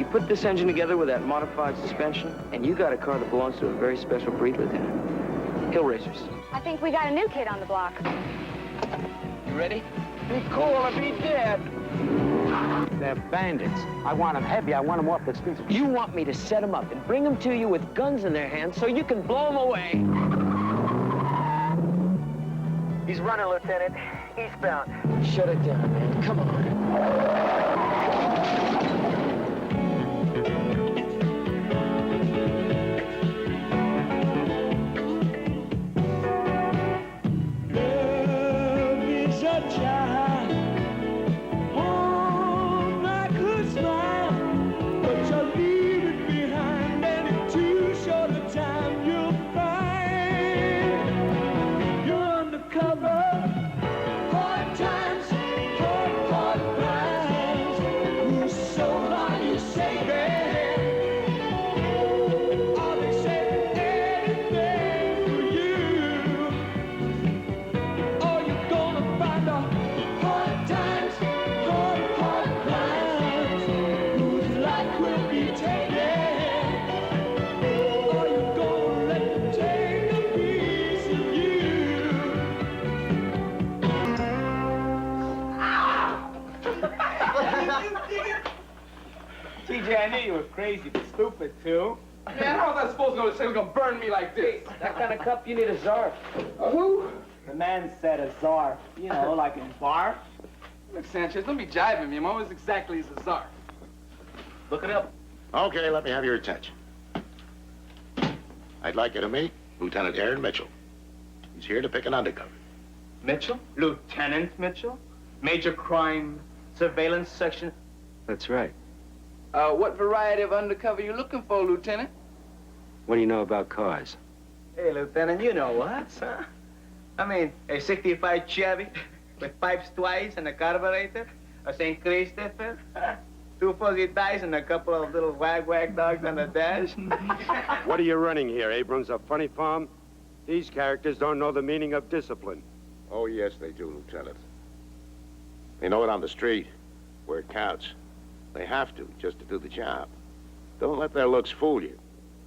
You put this engine together with that modified suspension, and you got a car that belongs to a very special breed, Lieutenant. Hill racers. I think we got a new kid on the block. You ready? Be cool or be dead. They're bandits. I want them heavy. I want them off the streets. You want me to set them up and bring them to you with guns in their hands so you can blow them away? He's running, Lieutenant. Eastbound. Shut it down, man. Come on. I knew you were crazy, but stupid, too. Man, how was I supposed to know this thing was gonna burn me like this? That kind of cup, you need a czar. Who? The man said a czar. You know, like in bar. Look, Sanchez, don't be jiving me. I'm always exactly as a czar. Look it up. Okay, let me have your attention. I'd like you to meet Lieutenant Aaron Mitchell. He's here to pick an undercover. Mitchell? Lieutenant Mitchell? Major crime surveillance section? That's right. What variety of undercover you looking for, Lieutenant? What do you know about cars? Hey, Lieutenant, you know what, huh? I mean, a 65 Chevy with pipes twice and a carburetor, a St. Christopher, 2 fuzzy dice and a couple of little wag-wag dogs on the dash. What are you running here, Abrams? A funny farm? These characters don't know the meaning of discipline. Oh, yes, they do, Lieutenant. They know it on the street, where it counts. They have to, just to do the job. Don't let their looks fool you.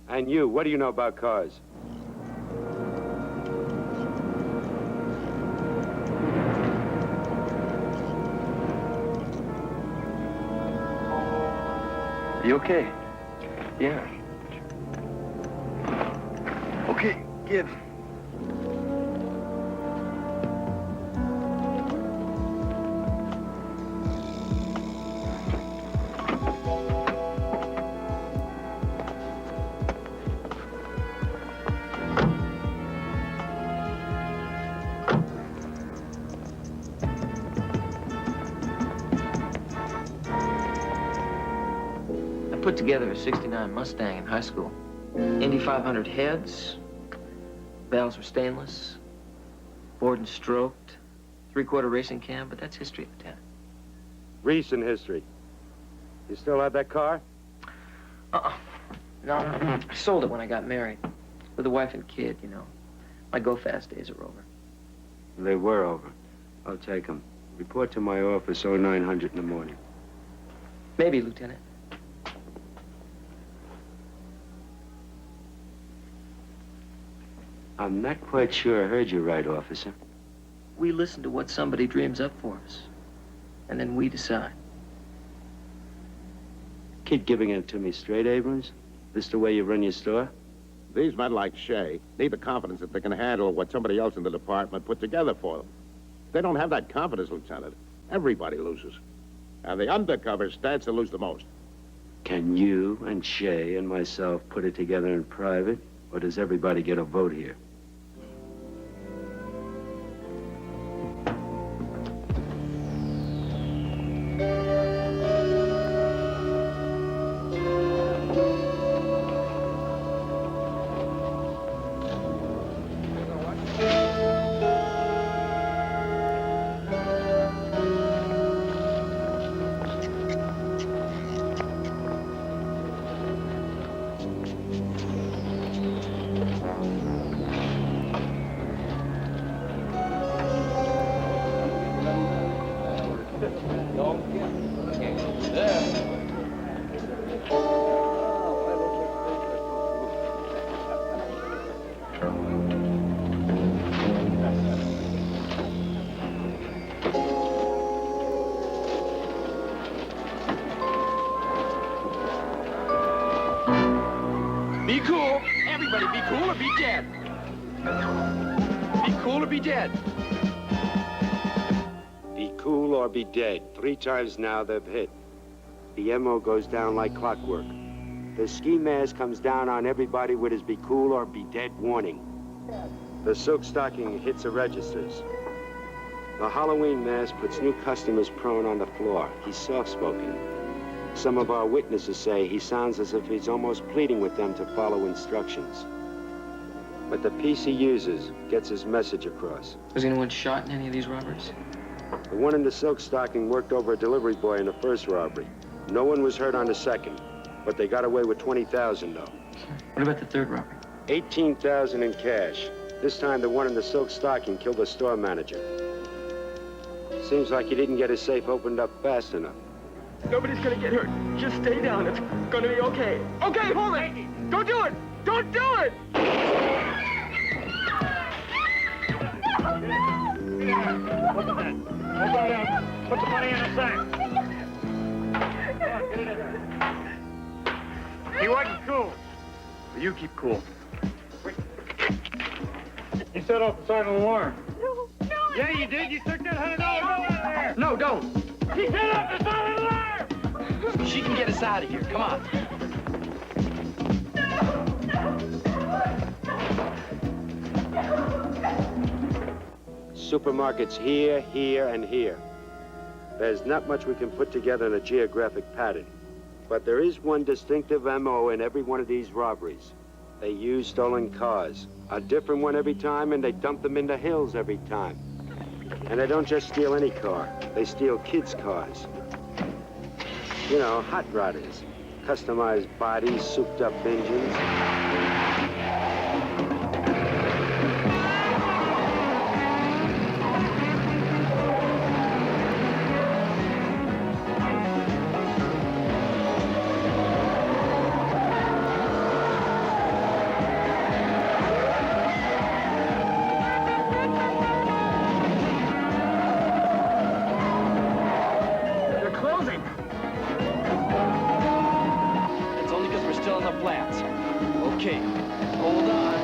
And you, what do you know about cars? You okay? Yeah. Okay, give. Put together a '69 Mustang in high school. Indy 500 heads, valves were stainless, bored and stroked, 3/4 racing cam, but that's history, Lieutenant. Recent history. You still have that car? No, I sold it when I got married. With a wife and kid, you know. My go-fast days are over. They were over. I'll take them. Report to my office 0900 in the morning. Maybe, Lieutenant. I'm not quite sure I heard you right, officer. We listen to what somebody dreams up for us, and then we decide. Kid giving it to me straight, Abrams? This the way you run your store? These men like Shea need the confidence that they can handle what somebody else in the department put together for them. If they don't have that confidence, Lieutenant, everybody loses. And the undercover stands to lose the most. Can you and Shea and myself put it together in private, or does everybody get a vote here? everybody, be cool or be dead. Be cool or be dead. Be cool or be dead. 3 times now they've hit. The MO goes down like clockwork. The ski mask comes down on everybody with his be cool or be dead warning. The silk stocking hits the registers. The Halloween mask puts new customers prone on the floor. He's soft-spoken. Some of our witnesses say he sounds as if he's almost pleading with them to follow instructions. But the piece he uses gets his message across. Was anyone shot in any of these robberies? The one in the silk stocking worked over a delivery boy in the first robbery. No one was hurt on the second, but they got away with $20,000 though. What about the third robbery? $18,000 in cash. This time the one in the silk stocking killed the store manager. Seems like he didn't get his safe opened up fast enough. Nobody's gonna get hurt. Just stay down. It's gonna be okay. Okay, hold it. Don't do it. Don't do it. Open it up. Put the money in the sack. Come on, get it in there. He wasn't cool. But you keep cool. You set off the silent alarm. No. Yeah, you did. You took that $100 bill out of there. No, don't. He set off the silent alarm. She can get us out of here. Come on. Supermarkets here, here, and here. There's not much we can put together in a geographic pattern. But there is one distinctive MO in every one of these robberies. They use stolen cars. A different one every time, and they dump them in the hills every time. And they don't just steal any car. They steal kids' cars. You know, hot rodders. Customized bodies, souped-up engines. Okay, hold on.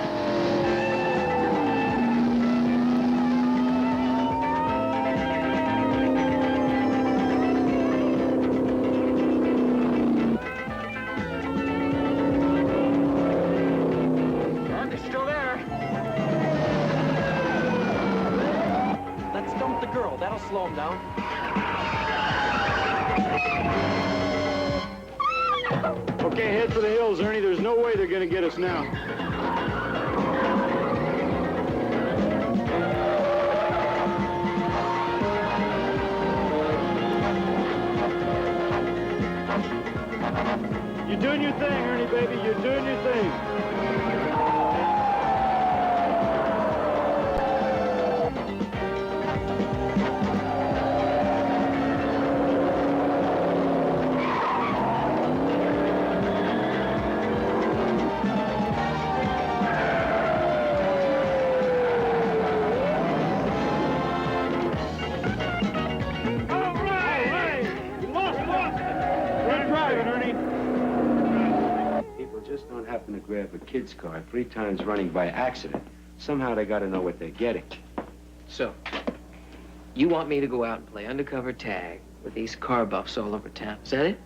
They're still there. Let's dump the girl. That'll slow him down. Okay, head for the hills, Ernie. There's no way they're gonna get us now. You're doing your thing, Ernie, baby. You're doing your thing. Happen to grab a kid's car 3 times running by accident. Somehow they got to know what they're getting. So, you want me to go out and play undercover tag with these car buffs all over town. Is that it?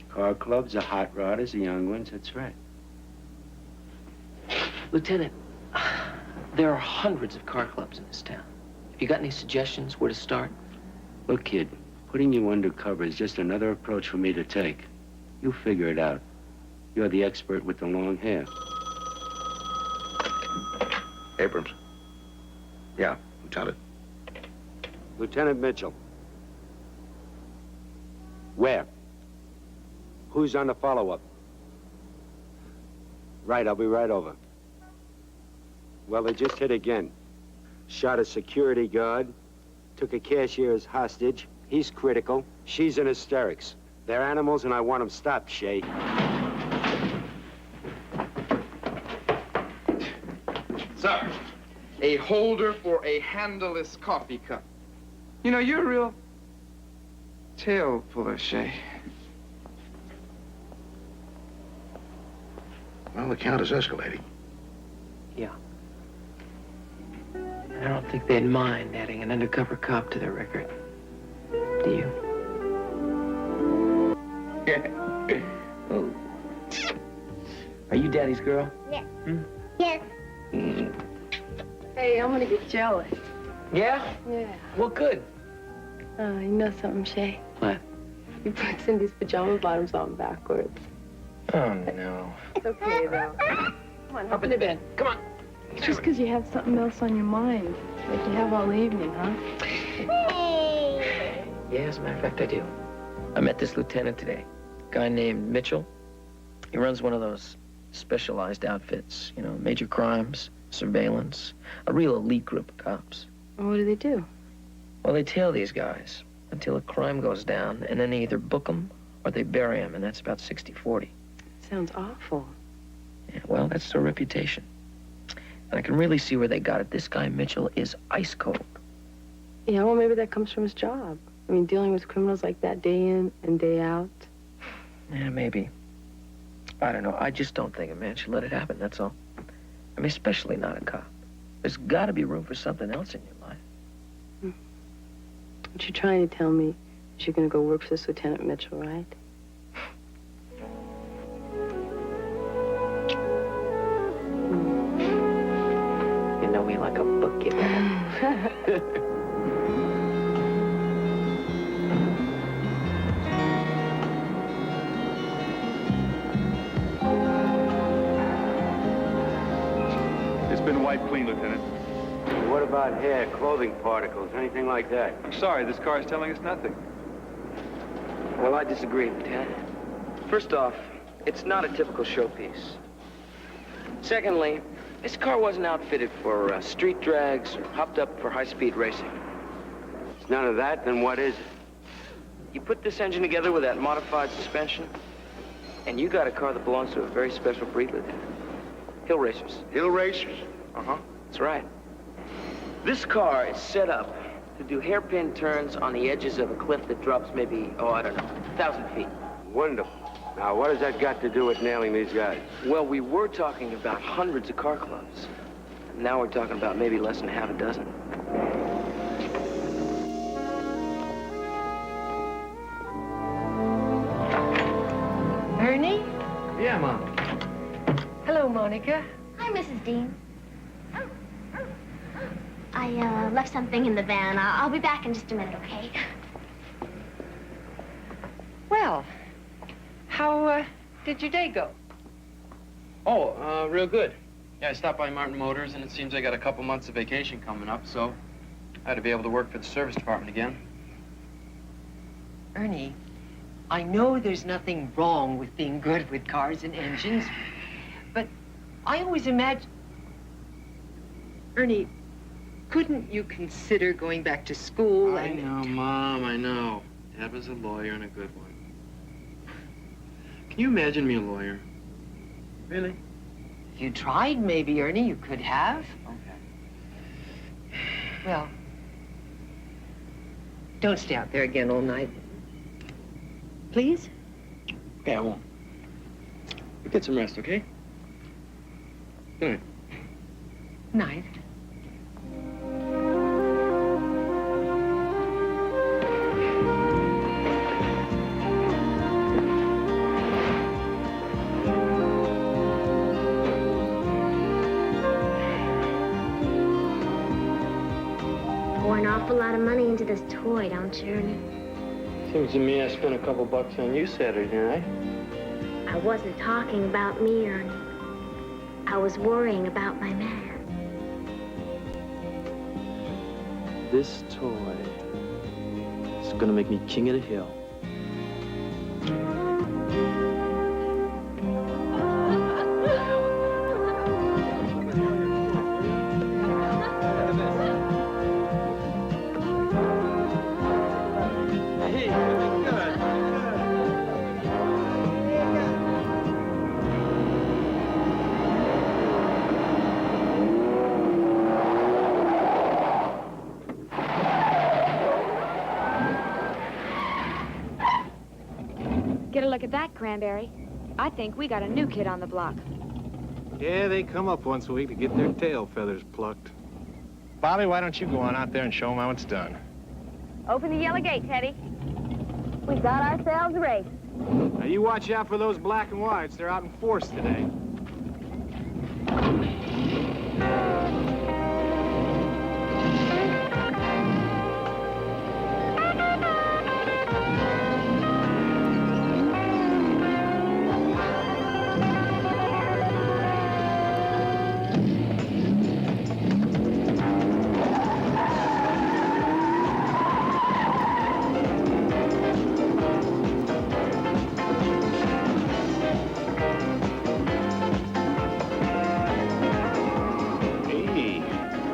Car clubs, the hot rodders, the young ones, that's right. Lieutenant, there are hundreds of car clubs in this town. Have you got any suggestions where to start? Look, kid, putting you undercover is just another approach for me to take. You figure it out. You're the expert with the long hair. Abrams. Yeah, Lieutenant. Lieutenant Mitchell. Where? Who's on the follow-up? Right, I'll be right over. Well, they just hit again. Shot a security guard. Took a cashier as hostage. He's critical. She's in hysterics. They're animals, and I want them stopped, Shay. Sir, a holder for a handleless coffee cup. You know, you're a real tail puller, Shay. Well, the count is escalating. Yeah. I don't think they'd mind adding an undercover cop to their record. Do you? Oh. Are you Daddy's girl? Yes. Hmm? Yes. Hey, I'm gonna get jealous. Yeah? Yeah. Well, good. You know something, Shay? What? You put Cindy's pajama bottoms on backwards. Oh, no. It's okay, though. Come on, Up in the bed. Come on. It's just because you have something else on your mind. Like you have all evening, huh? Yeah, as a matter of fact, I do. I met this lieutenant today. A guy named Mitchell. He runs one of those specialized outfits, you know, major crimes, surveillance, a real elite group of cops. Well, what do they do? Well, they tail these guys until a crime goes down, and then they either book them or they bury them, and that's about 60-40. Sounds awful. Yeah, well, that's their reputation. And I can really see where they got it. This guy, Mitchell, is ice cold. Yeah, well, maybe that comes from his job. I mean, dealing with criminals like that day in and day out. Yeah, maybe. I don't know. I just don't think a man should let it happen, that's all. I mean, especially not a cop. There's got to be room for something else in your life. What you're trying to tell me is you're going to go work for this Lieutenant Mitchell, right? You know me like a book, you know. It's been wiped clean, Lieutenant. What about hair, clothing particles, anything like that? I'm sorry, this car is telling us nothing. Well, I disagree, Lieutenant. First off, it's not a typical showpiece. Secondly, this car wasn't outfitted for street drags or hopped up for high-speed racing. It's none of that, then what is it? You put this engine together with that modified suspension, and you got a car that belongs to a very special breed, Lieutenant. Hill racers. Hill racers? Uh-huh, that's right. This car is set up to do hairpin turns on the edges of a cliff that drops maybe, oh, I don't know, 1,000 feet. Wonderful. Now, what has that got to do with nailing these guys? Well, we were talking about hundreds of car clubs. Now we're talking about maybe less than half a dozen. Ernie? Yeah, Mom. Hello, Monica. Hi, Mrs. Dean. I left something in the van. I'll be back in just a minute, okay? Well, how did your day go? Oh, real good. Yeah, I stopped by Martin Motors, and it seems I got a couple months of vacation coming up, so I had to be able to work for the service department again. Ernie, I know there's nothing wrong with being good with cars and engines, but I always imagine... Ernie, couldn't you consider going back to school I know, Mom, I know. Dad was a lawyer and a good one. Can you imagine me a lawyer? Really? If you tried, maybe, Ernie, you could have. Okay. Well, don't stay out there again all night. Please? Okay, I won't. You get some rest, okay? Good night. Night. Pour an awful lot of money into this toy, don't you, Ernie? Seems to me I spent a couple bucks on you Saturday night. I wasn't talking about me, Ernie. I was worrying about my man. This toy is gonna make me king of the hill. Get a look at that, Cranberry. I think we got a new kid on the block. Yeah, they come up once a week to get their tail feathers plucked. Bobby, why don't you go on out there and show them how it's done? Open the yellow gate, Teddy. We've got ourselves a race. Now, you watch out for those black and whites. They're out in force today.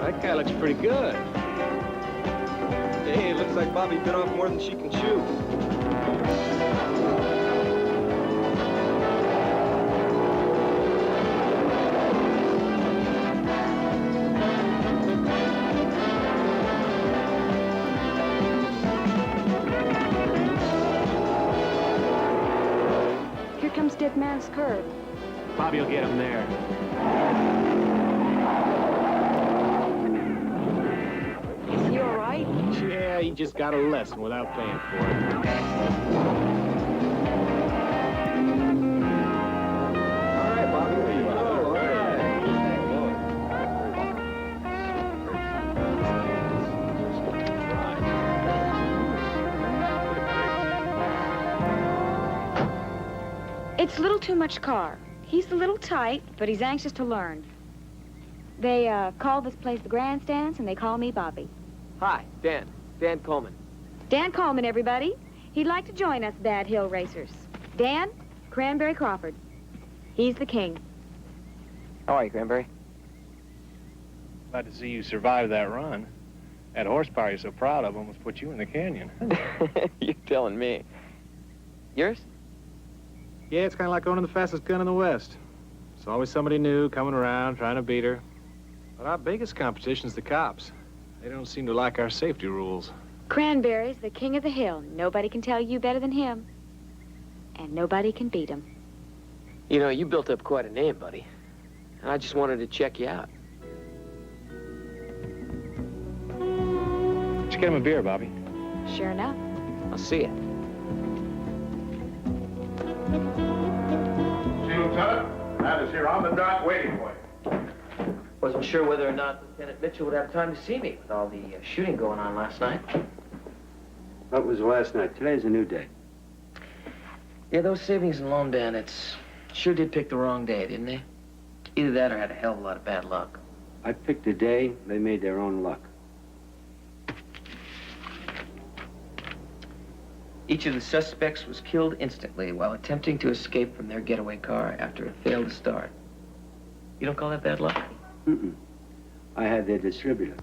That guy looks pretty good. Hey, it looks like Bobby bit off more than she can chew. Here comes Dead Man's Curve. Bobby will get him there. Is he all right? Yeah, he just got a lesson without paying for it. All right, Bobby, where you go? All right. It's a little too much car. He's a little tight, but he's anxious to learn. They call this place the Grandstands, and they call me Bobby. Hi, Dan. Dan Coleman. Dan Coleman, everybody. He'd like to join us Bad Hill Racers. Dan, Cranberry Crawford. He's the king. How are you, Cranberry? Glad to see you survive that run. That horsepower you're so proud of almost put you in the canyon. You're telling me. Yours? Yeah, it's kind of like owning the fastest gun in the West. There's always somebody new coming around, trying to beat her. But our biggest competition's the cops. They don't seem to like our safety rules. Cranberry's the king of the hill. Nobody can tell you better than him. And nobody can beat him. You know, you built up quite a name, buddy. And I just wanted to check you out. Let's get him a beer, Bobby. Sure enough. I'll see you. See, Lieutenant? Matt is here on the dock waiting for you. Wasn't sure whether or not Lieutenant Mitchell would have time to see me with all the shooting going on last night. That was last night. Today's a new day. Yeah, those savings and loan bandits sure did pick the wrong day, didn't they? Either that or had a hell of a lot of bad luck. I picked a day, they made their own luck. Each of the suspects was killed instantly while attempting to escape from their getaway car after it failed to start. You don't call that bad luck? Mm-mm. I had their distributor.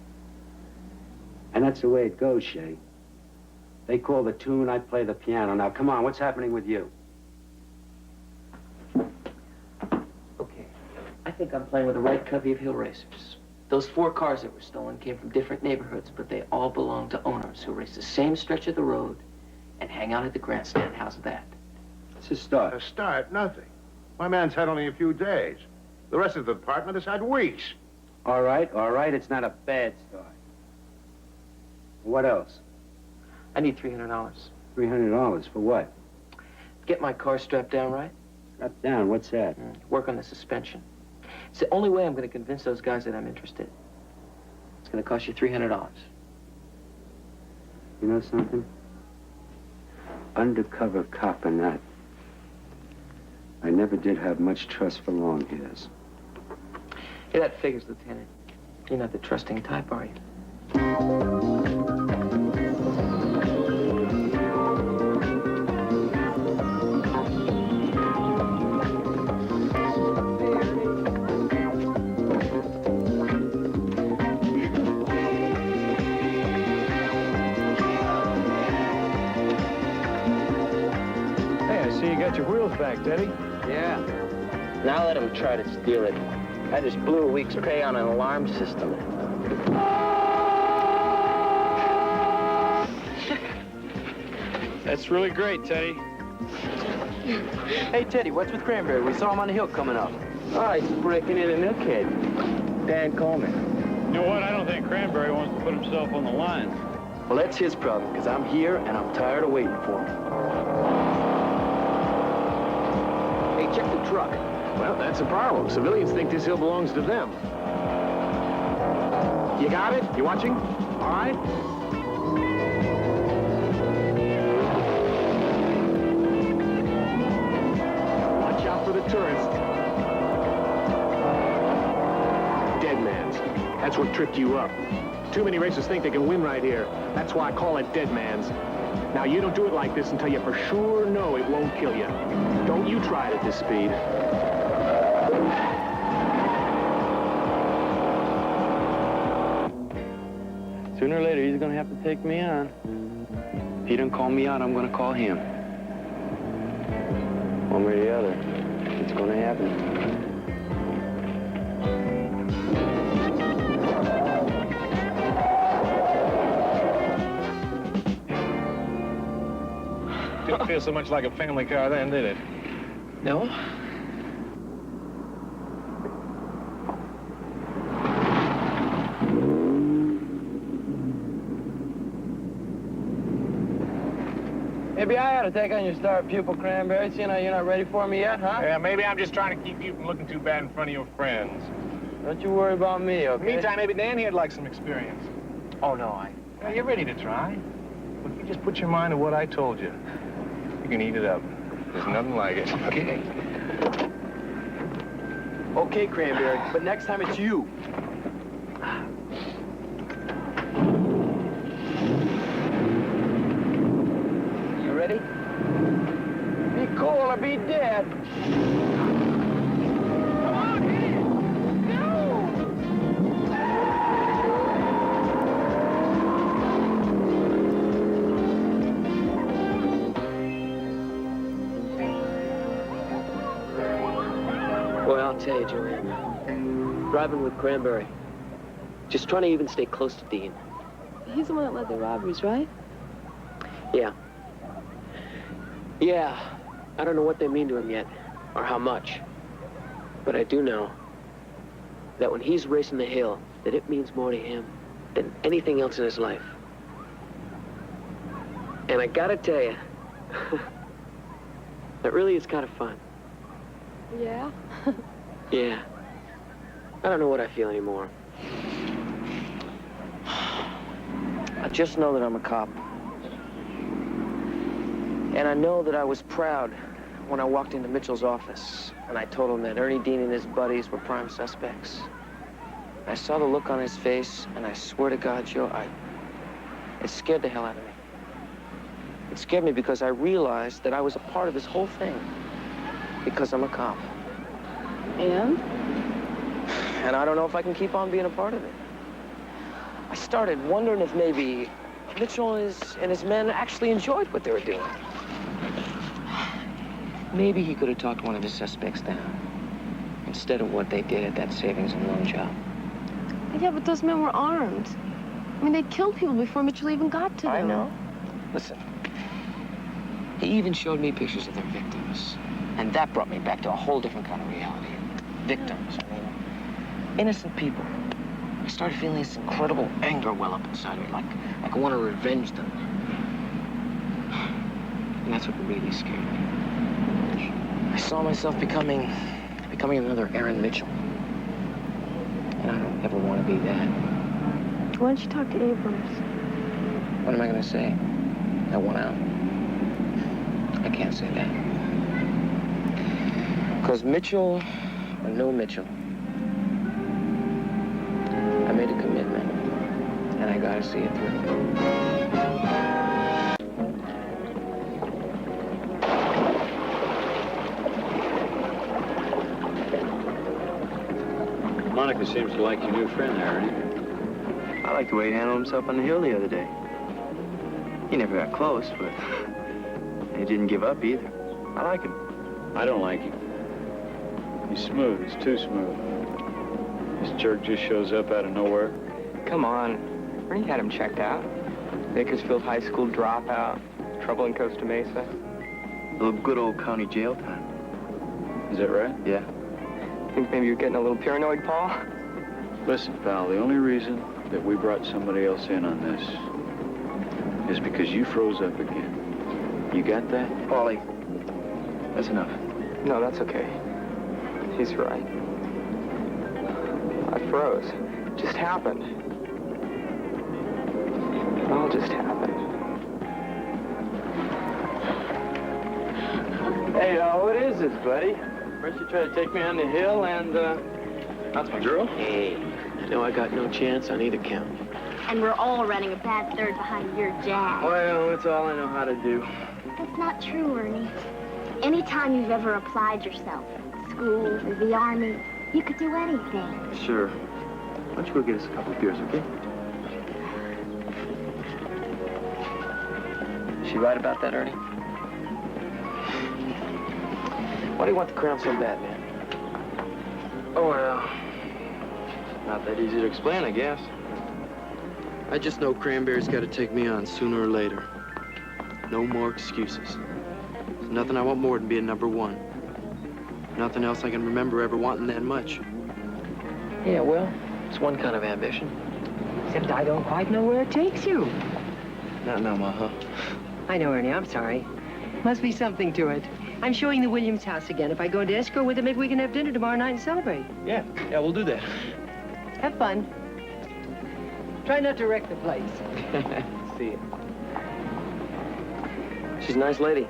And that's the way it goes, Shay. They call the tune, I play the piano. Now, come on, what's happening with you? Okay. I think I'm playing with the right covey of hill racers. Those 4 cars that were stolen came from different neighborhoods, but they all belong to owners who race the same stretch of the road and hang out at the grandstand. How's that? It's a start. A start? Nothing. My man's had only a few days. The rest of the department has had weeks. All right, it's not a bad start. What else? I need $300. $300 for what? Get my car strapped down right. Strapped down, what's that? Work on the suspension. It's the only way I'm going to convince those guys that I'm interested. It's going to cost you $300. You know something? Undercover cop and that. I never did have much trust for long hairs. Yeah, that figures, Lieutenant. You're not the trusting type, are you? Hey, I see you got your wheels back, Teddy. Yeah. Now let him try to steal it. I just blew a week's pay on an alarm system. That's really great, Teddy. Hey, Teddy, what's with Cranberry? We saw him on the hill coming up. Oh, he's breaking in a milkhead. Dan, call me. You know what? I don't think Cranberry wants to put himself on the line. Well, that's his problem, because I'm here and I'm tired of waiting for him. Hey, check the truck. Well, that's a problem. Civilians think this hill belongs to them. You got it? You watching? All right? Watch out for the tourists. Dead man's. That's what tripped you up. Too many racers think they can win right here. That's why I call it dead man's. Now, you don't do it like this until you for sure know it won't kill you. Don't you try it at this speed. Sooner or later, he's gonna have to take me on. If he don't call me out, I'm gonna call him. One way or the other, it's gonna happen. Didn't feel so much like a family car then, did it? No? Maybe I ought to take on your star pupil, Cranberry, seeing how you're not ready for me yet, huh? Yeah, maybe I'm just trying to keep you from looking too bad in front of your friends. Don't you worry about me, okay? Meantime, maybe Dan here'd like some experience. Oh, no, Yeah, you're ready to try. Well, if you just put your mind to what I told you, you can eat it up. There's nothing like it. Okay. Okay, Cranberry, but next time it's you. You ready? Be cool or be dead. Come on, hit it! Boy, I'll tell you, Joanne. Driving with Cranberry. Just trying to even stay close to Dean. He's the one that led the robberies, right? Yeah. Yeah. I don't know what they mean to him yet, or how much. But I do know that when he's racing the hill, that it means more to him than anything else in his life. And I gotta tell you, that really is kind of fun. Yeah? Yeah. I don't know what I feel anymore. I just know that I'm a cop. And I know that I was proud when I walked into Mitchell's office and I told him that Ernie Dean and his buddies were prime suspects. I saw the look on his face, and I swear to God, Joe, it scared the hell out of me. It scared me because I realized that I was a part of this whole thing because I'm a cop. And? And I don't know if I can keep on being a part of it. I started wondering if maybe Mitchell and his men actually enjoyed what they were doing. Maybe he could have talked one of his suspects down instead of what they did at that savings and loan job. Yeah, but those men were armed. I mean, they killed people before Mitchell even got to them. I know. Listen, he even showed me pictures of their victims. And that brought me back to a whole different kind of reality. Victims, I mean, innocent people. I started feeling this incredible anger well up inside me, like I want to revenge them. And that's what really scared me. I saw myself becoming another Aaron Mitchell. And I don't ever want to be that. Why don't you talk to Abrams? What am I going to say? I want out? I can't say that. Because Mitchell or no Mitchell, I made a commitment, and I gotta see it through. Monica seems to like your new friend, Ernie. I like the way he handled himself on the hill the other day. He never got close, but he didn't give up either. I like him. I don't like him. He's smooth. He's too smooth. This jerk just shows up out of nowhere. Come on. Ernie had him checked out. Bakersfield High School dropout. Trouble in Costa Mesa. A little good old county jail time. Is that right? Yeah. Think maybe you're getting a little paranoid, Paul? Listen, pal, the only reason that we brought somebody else in on this is because you froze up again. You got that? Paulie, that's enough. No, that's okay. He's right. I froze. It just happened. It all just happened. Hey, what is this, buddy? First you try to take me on the hill, and, that's my girl? Hey, no, I got no chance on either count. And we're all running a bad third behind your jag. Well, that's all I know how to do. That's not true, Ernie. Anytime you've ever applied yourself, school or the army, you could do anything. Sure. Why don't you go get us a couple of beers, okay? Is she right about that, Ernie? Why do you want the crown so bad, man? Oh, well. Not that easy to explain, I guess. I just know Cranberry's got to take me on sooner or later. No more excuses. There's nothing I want more than being number one. Nothing else I can remember ever wanting that much. Yeah, well, it's one kind of ambition. Except I don't quite know where it takes you. Not now, Ma, huh? I know, Ernie, I'm sorry. Must be something to it. I'm showing the Williams house again. If I go into escrow with it, maybe we can have dinner tomorrow night and celebrate. Yeah, we'll do that. Have fun. Try not to wreck the place. See ya. She's a nice lady.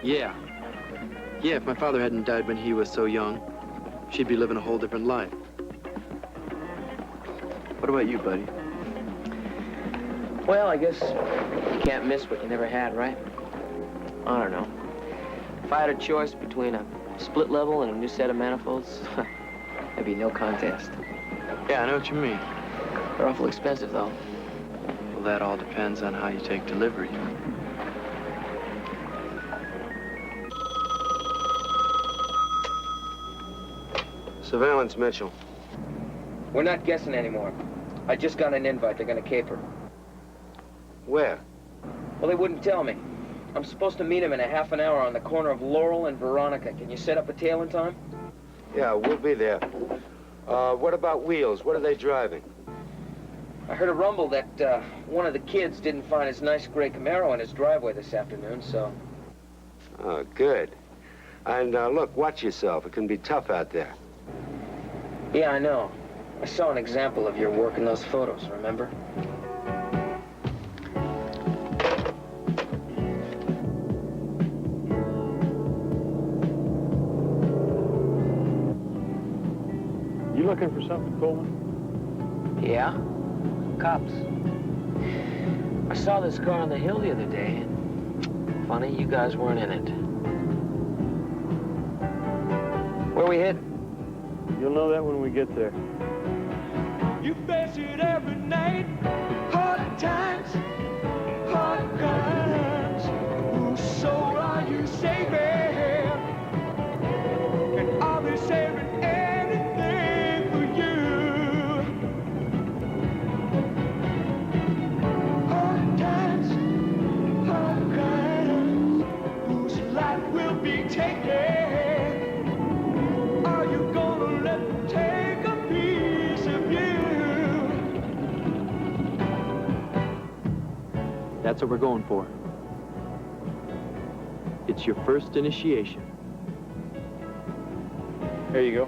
Yeah. Yeah, if my father hadn't died when he was so young, she'd be living a whole different life. What about you, buddy? Well, I guess you can't miss what you never had, right? I don't know. If I had a choice between a split level and a new set of manifolds, there'd be no contest. Yeah, I know what you mean. They're awful expensive, though. Well, that all depends on how you take delivery. Surveillance, Mitchell. We're not guessing anymore. I just got an invite. They're gonna caper. Where? Well, they wouldn't tell me. I'm supposed to meet him in a half an hour on the corner of Laurel and Veronica. Can you set up a tail in time? Yeah, we'll be there. What about Wheels? What are they driving? I heard a rumble that one of the kids didn't find his nice gray Camaro in his driveway this afternoon, so... Oh, good. And look, watch yourself. It can be tough out there. Yeah, I know. I saw an example of your work in those photos, remember? You looking for something, Coleman? Yeah? Cops. I saw this car on the hill the other day. Funny, you guys weren't in it. Where we headed? You'll know that when we get there. You face it every night. Hard times, hard times. Whose soul are you saving? And are they saving anything for you? Hard times, whose life will be taken? Are you gonna let them take a piece of you? That's what we're going for. It's your first initiation. There you go.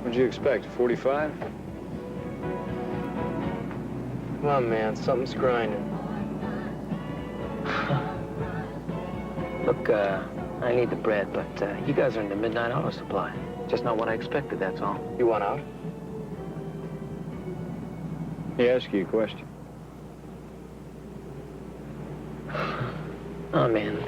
What'd you expect, 45? Come on, man, something's grinding. Look, I need the bread, but you guys are in the midnight auto supply. Just not what I expected, that's all. You want out? He asked you a question. Oh, man.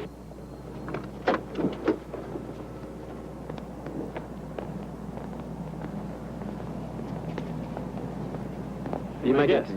Be my guest.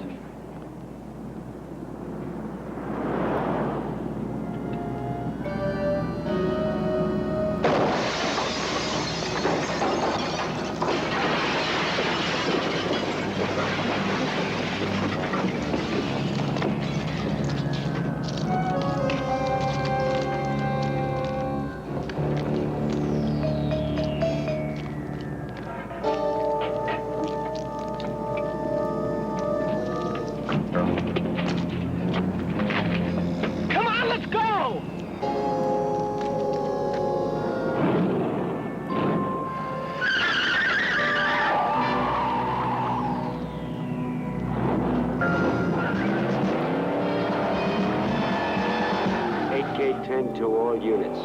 ground units.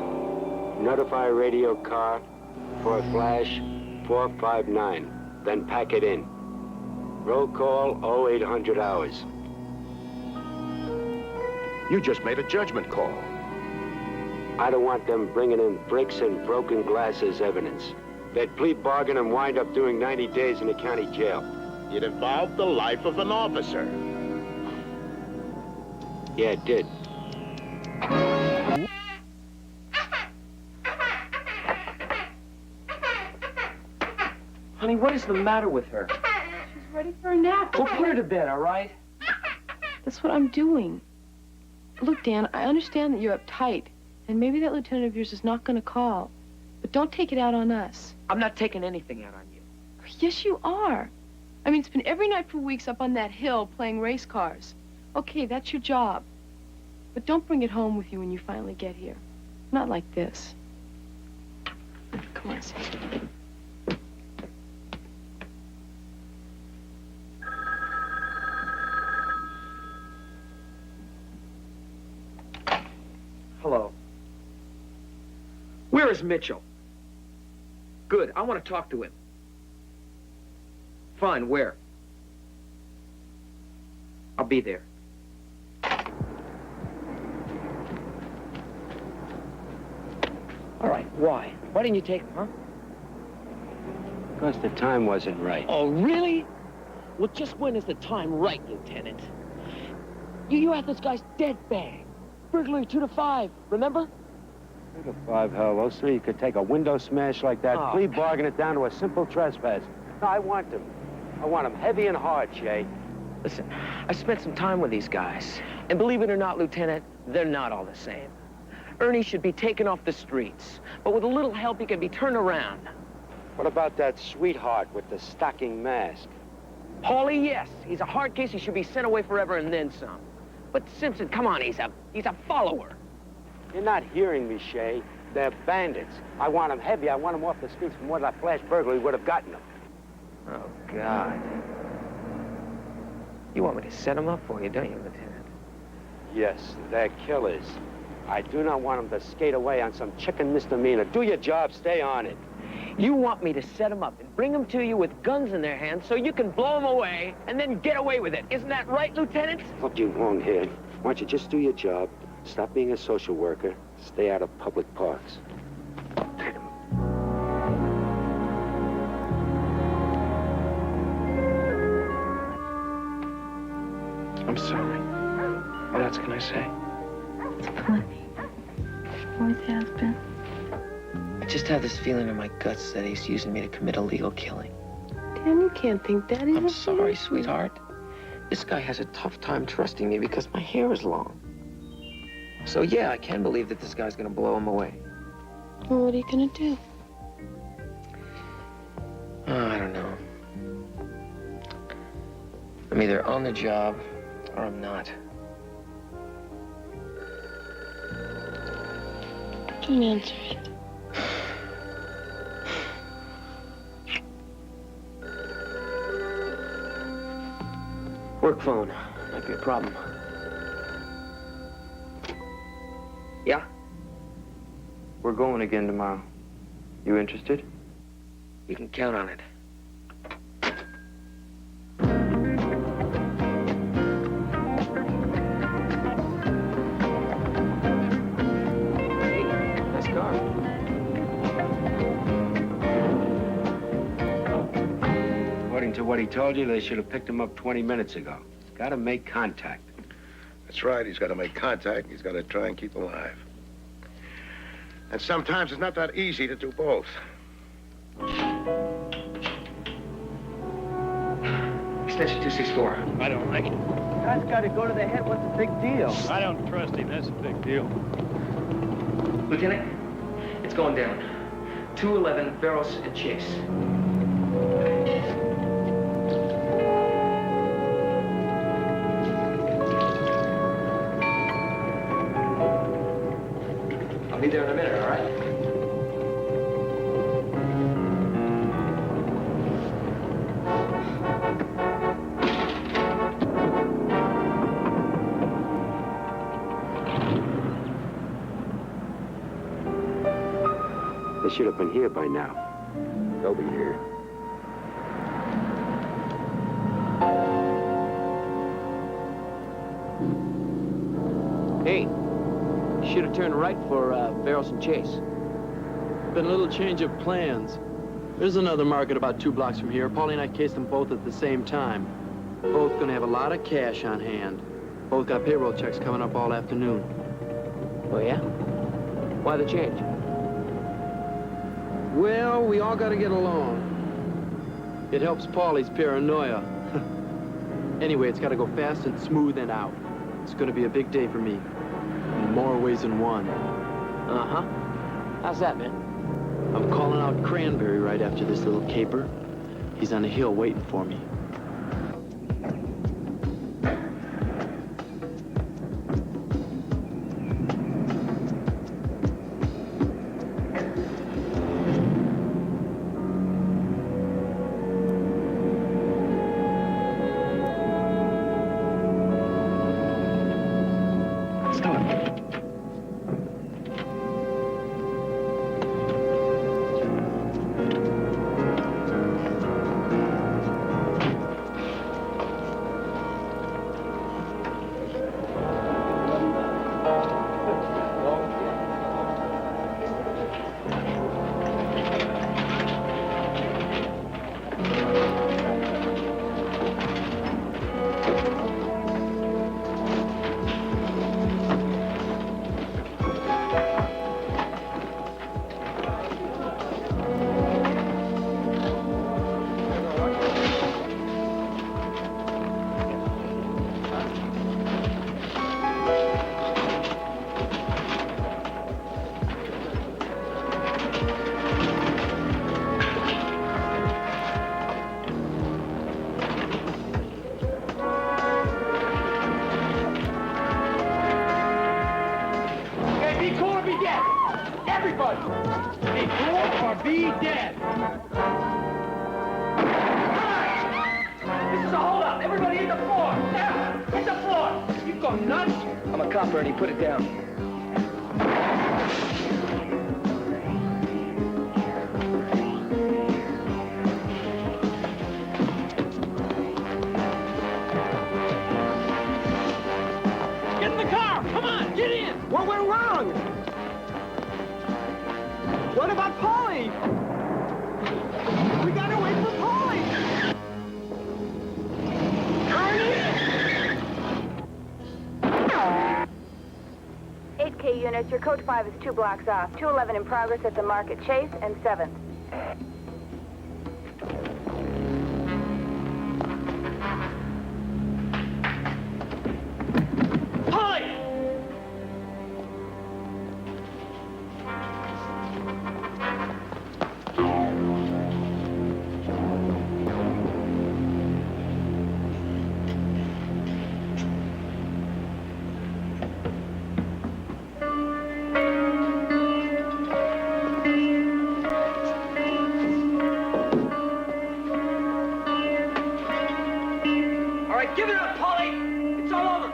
Notify radio car for a flash 459, then pack it in. Roll call 0800 hours. You just made a judgment call. I don't want them bringing in bricks and broken glass as evidence. They'd plead bargain and wind up doing 90 days in the county jail. It involved the life of an officer. Yeah, it did. Honey, what is the matter with her? She's ready for a nap. We'll put her to bed, all right? That's what I'm doing. Look, Dan, I understand that you're uptight, and maybe that lieutenant of yours is not going to call. But don't take it out on us. I'm not taking anything out on you. Yes, you are. I mean, it's been every night for weeks up on that hill playing race cars. Okay, that's your job. But don't bring it home with you when you finally get here. Not like this. Come on, sister. Hello. Where is Mitchell? Good, I want to talk to him. Fine, where? I'll be there. All right, why? Why didn't you take him, huh? Because the time wasn't right. Oh, really? Well, just when is the time right, Lieutenant? You had this guy's dead bang. Burglary 2 to 5, remember? 2 to 5, hell, those three could take a window smash like that, Oh. plea bargain it down to a simple trespass. No, I want them. I want them heavy and hard, Shay. Listen, I spent some time with these guys. And believe it or not, Lieutenant, they're not all the same. Ernie should be taken off the streets. But with a little help, he can be turned around. What about that sweetheart with the stocking mask? Paulie, yes. He's a hard case. He should be sent away forever and then some. But Simpson, come on, he's a follower. You're not hearing me, Shay. They're bandits. I want them heavy. I want them off the streets from where that flash burglary would have gotten them. Oh, God. You want me to set him up for you, don't you, Lieutenant? Yes, they're killers. I do not want them to skate away on some chicken misdemeanor. Do your job, stay on it. You want me to set them up and bring them to you with guns in their hands so you can blow them away and then get away with it. Isn't that right, Lieutenant? Look, you long-haired. Why don't you just do your job, stop being a social worker, stay out of public parks. I'm sorry. What else can I say? It's plenty. Always has been. I just have this feeling in my guts that he's using me to commit a legal killing. Dan, you can't think that. I'm sorry, sweetheart. This guy has a tough time trusting me because my hair is long. So, yeah, I can believe that this guy's gonna blow him away. Well, what are you gonna do? Oh, I don't know. I'm either on the job or I'm not. Don't answer it. Work phone. Might be a problem. Yeah? We're going again tomorrow. You interested? You can count on it. Hey, nice car. According to what he told you, they should have picked him up 20 minutes ago. Gotta make contact. That's right. He's got to make contact. He's got to try and keep alive. And sometimes it's not that easy to do both. Extension 264. I don't like it. Guy's got to go to the head. What's the big deal? I don't trust him. That's a big deal. Lieutenant, it's going down. 211, Barrows and Chase. I'll be there in a minute, all right? They should have been here by now. They'll be here. Hey, should have turned right for Barrows and Chase. Been a little change of plans. There's another market about 2 blocks from here. Paulie and I cased them both at the same time. Both gonna have a lot of cash on hand. Both got payroll checks coming up all afternoon. Oh, yeah? Why the change? Well, we all gotta get along. It helps Paulie's paranoia. Anyway, it's gotta go fast and smooth and out. It's gonna be a big day for me. In more ways than one. Uh-huh. How's that, man? I'm calling out Cranberry right after this little caper. He's on the hill waiting for me. Bernie, put it down. Get in the car! Come on, get in! What went wrong? What about Paulie? We gotta wait for Paulie! Units, your code 5 is 2 blocks off. 211 in progress at the Market Chase and 7th. Give it up, Paulie! It's all over!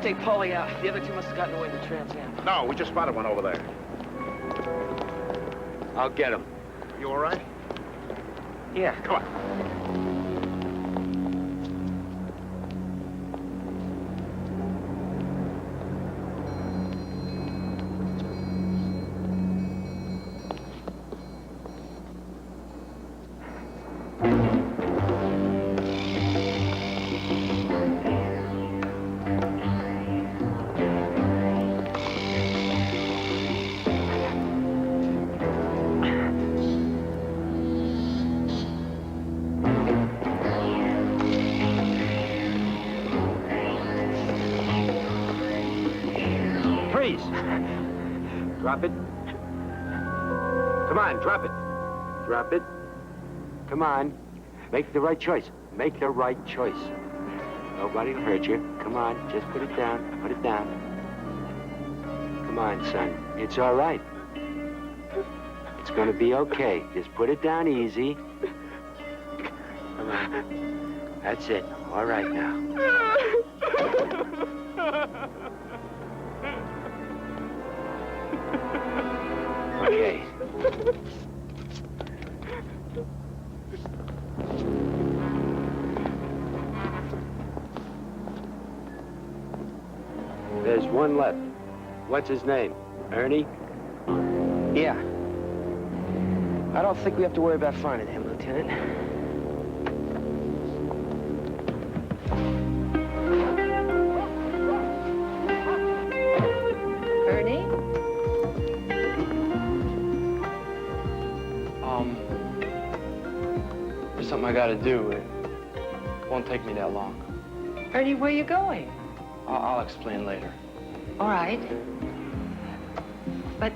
Take Paulie out. The other two must have gotten away in the Trans Am. No, we just spotted one over there. I'll get him. You all right? Yeah. Come on. Drop it. Come on, drop it. Drop it. Come on. Make the right choice. Make the right choice. Nobody will hurt you. Come on, just put it down. Put it down. Come on, son. It's all right. It's gonna be okay. Just put it down easy. Come on. That's it. All right now. Okay. There's one left. What's his name? Ernie? Yeah. I don't think we have to worry about finding him, Lieutenant. Ernie? There's something I gotta do. It won't take me that long. Ernie, where you going? I'll explain later. All right. But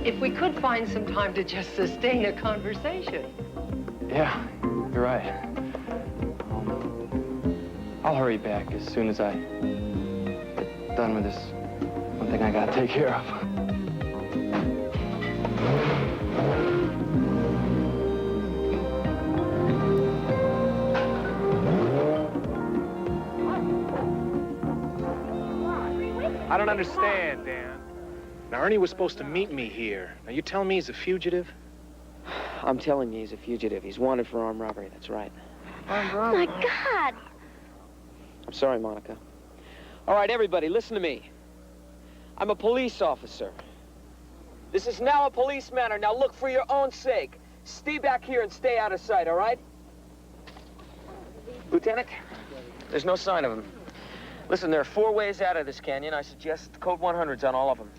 if we could find some time to just sustain a conversation. Yeah, you're right. I'll hurry back as soon as I get done with this one thing I gotta take care of. I don't understand, Dan. Now, Ernie was supposed to meet me here. Now, you telling me he's a fugitive? I'm telling you, he's a fugitive. He's wanted for armed robbery, that's right. Oh, my God. I'm sorry, Monica. All right, everybody, listen to me. I'm a police officer. This is now a police matter. Now look, for your own sake, stay back here and stay out of sight, all right? Lieutenant, there's no sign of him. Listen, there are 4 ways out of this canyon. I suggest code 100s on all of them.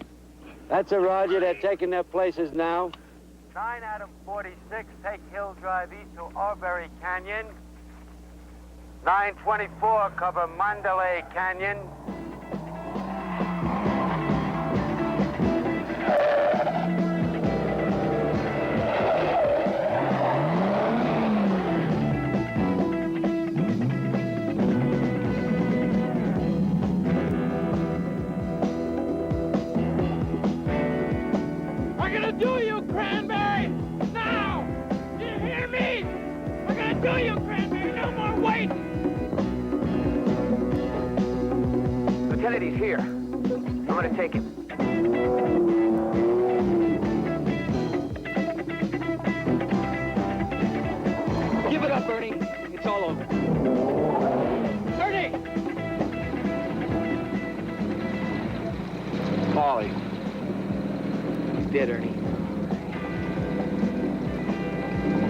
That's a Roger. They're taking their places now. 9 Adam 46, take Hill Drive east to Auberry Canyon. 924, cover Mandalay Canyon. I'm gonna do you, Cranberry! Now! You hear me? I'm gonna do you, Cranberry! No more waiting! Lieutenant, he's here. I'm gonna take him. Give it up, Ernie. It's all over. Ernie! Molly. He's dead, Ernie.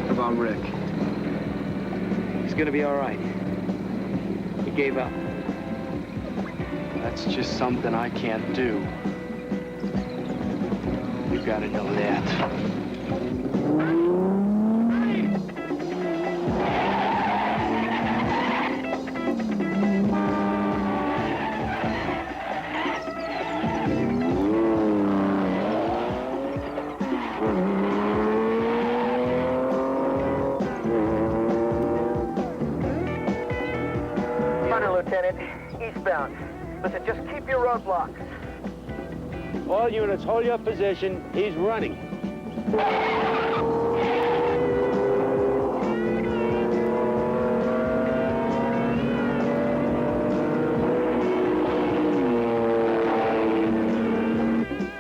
What about Rick? He's gonna be all right. He gave up. That's just something I can't do. You gotta know that. Hunter, Lieutenant, eastbound. Listen, just keep your roadblocks. All units, hold your position. He's running.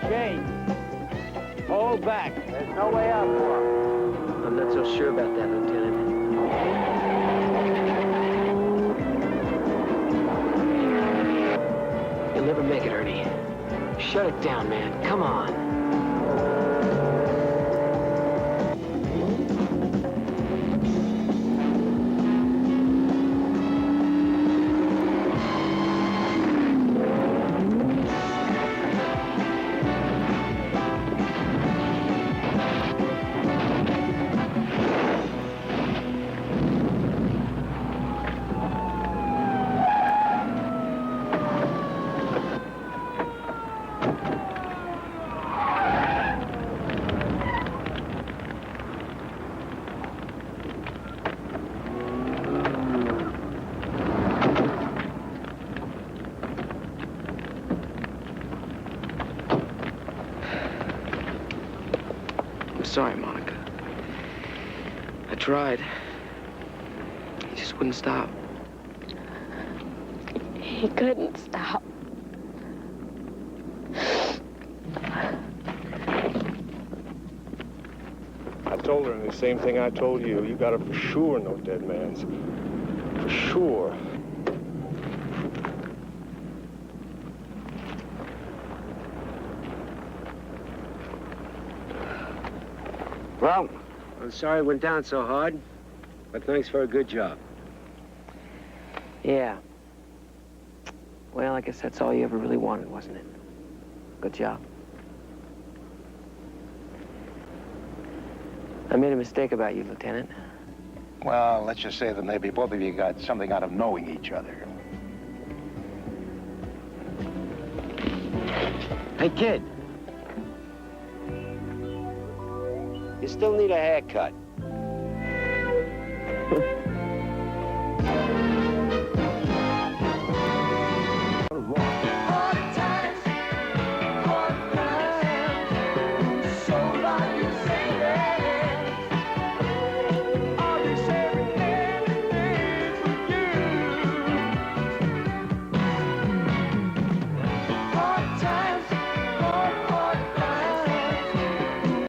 Jay, hold back. There's no way out for him. I'm not so sure about that, Lieutenant. You'll never make it, Ernie. Shut it down, man. Come on. I'm sorry, Monica. I tried. He just wouldn't stop. He couldn't stop. I told her the same thing I told you. You got it for sure, no dead man's. For sure. Well, I'm sorry it went down so hard, but thanks for a good job. Yeah. Well, I guess that's all you ever really wanted, wasn't it? Good job. I made a mistake about you, Lieutenant. Well, let's just say that maybe both of you got something out of knowing each other. Hey, kid. You still need a haircut.